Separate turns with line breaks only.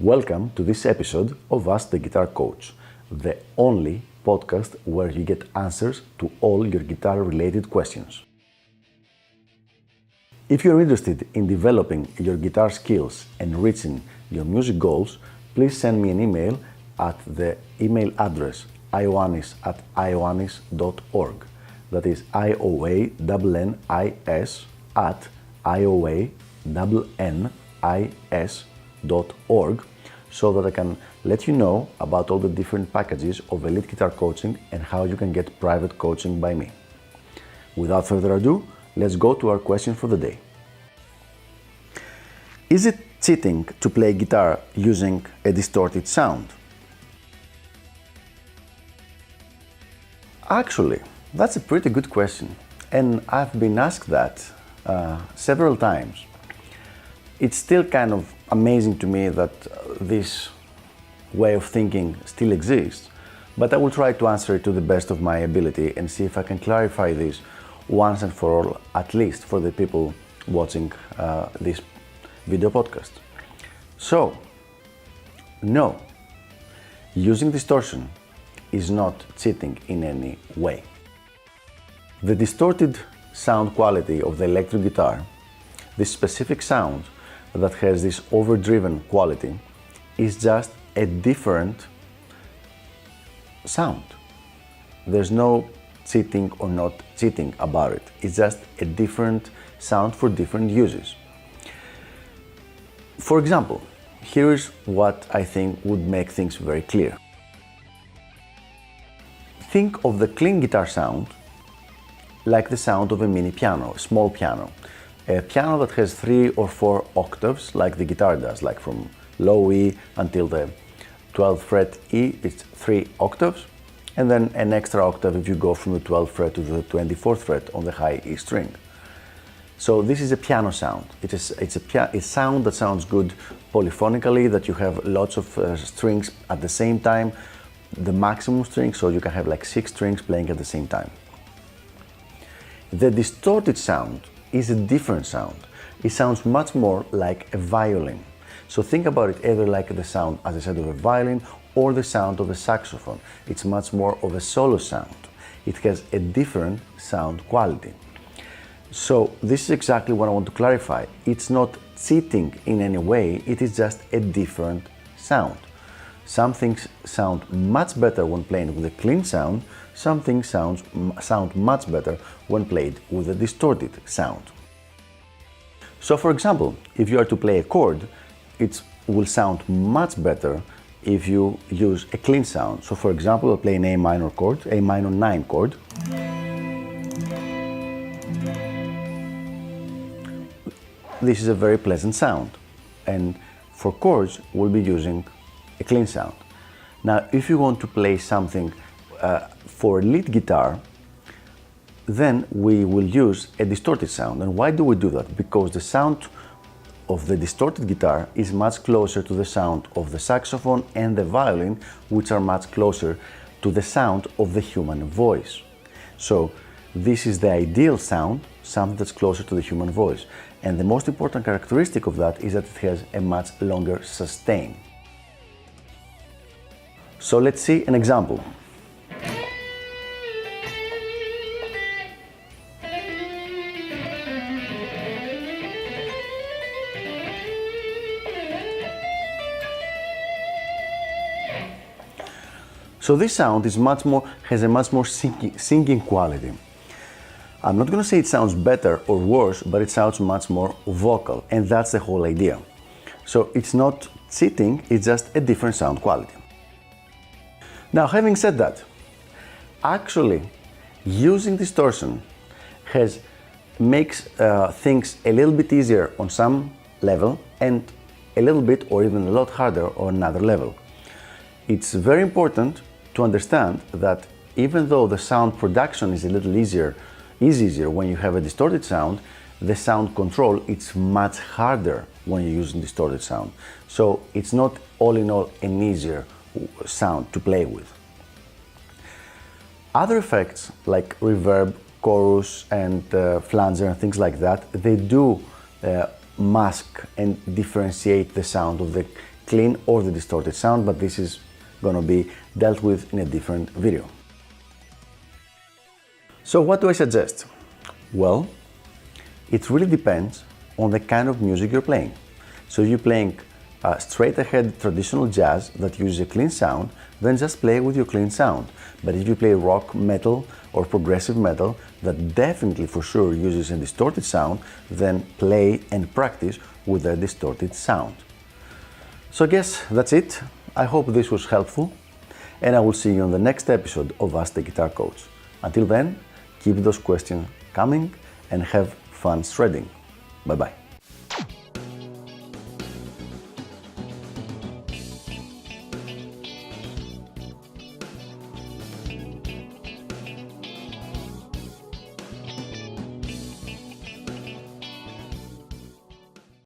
Welcome to this episode of Ask the Guitar Coach, the only podcast where you get answers to all your guitar-related questions. If you're interested in developing your guitar skills and reaching your music goals, please send me an email at the email address ioannis@ioannis.org. That is IOANNIS at IOANNIS.org, so that I can let you know about all the different packages of elite guitar coaching and how you can get private coaching by me. Without further ado, let's go to our question for the day. Is it cheating to play guitar using a distorted sound? Actually, that's a pretty good question, and I've been asked that several times. It's still kind of amazing to me that this way of thinking still exists, but I will try to answer it to the best of my ability and see if I can clarify this once and for all, at least for the people watching this video podcast. So, no, using distortion is not cheating in any way. The distorted sound quality of the electric guitar, this specific sound that has this overdriven quality, is just a different sound. There's no cheating or not cheating about it. It's just a different sound for different uses. For example, here's what I think would make things very clear. Think of the clean guitar sound like the sound of a mini piano, a small piano. A piano that has 3 or 4 octaves, like the guitar does, like from low E until the 12th fret E, it's 3 octaves, and then an extra octave if you go from the 12th fret to the 24th fret on the high E string. So this is a piano sound. It's a sound that sounds good polyphonically, that you have lots of strings at the same time, the maximum string, so you can have like 6 strings playing at the same time. The distorted sound is a different sound. It sounds much more like a violin. So think about it either like the sound, as I said, of a violin or the sound of a saxophone. It's much more of a solo sound. It has a different sound quality. So this is exactly what I want to clarify. It's not cheating in any way, it is just a different sound. Some things sound much better when playing with a clean sound, some things sound much better when played with a distorted sound. So for example, if you are to play a chord, it will sound much better if you use a clean sound. So for example, I'll play an A minor chord, A minor 9 chord. This is a very pleasant sound, and for chords we'll be using a clean sound. Now if you want to play something for lead guitar, then we will use a distorted sound. And why do we do that? Because the sound of the distorted guitar is much closer to the sound of the saxophone and the violin, which are much closer to the sound of the human voice. So this is the ideal sound, something that's closer to the human voice. And the most important characteristic of that is that it has a much longer sustain. So let's see an example. So this sound has a much more singing quality. I'm not going to say it sounds better or worse, but it sounds much more vocal, and that's the whole idea. So it's not cheating, it's just a different sound quality. Now, having said that, actually using distortion makes things a little bit easier on some level and a little bit or even a lot harder on another level. It's very important to understand that even though the sound production is a little easier when you have a distorted sound, the sound control it's much harder when you're using distorted sound. So it's not all in all an easier sound to play with. Other effects like reverb, chorus and flanger and things like that, they do mask and differentiate the sound of the clean or the distorted sound, but this is going to be dealt with in a different video. So what do I suggest? Well, it really depends on the kind of music you're playing. So if you're playing straight ahead traditional jazz that uses a clean sound, then just play with your clean sound. But if you play rock, metal or progressive metal that definitely for sure uses a distorted sound, then play and practice with a distorted sound. So I guess that's it. I hope this was helpful, and I will see you on the next episode of Ask the Guitar Coach. Until then, keep those questions coming and have fun shredding. Bye bye.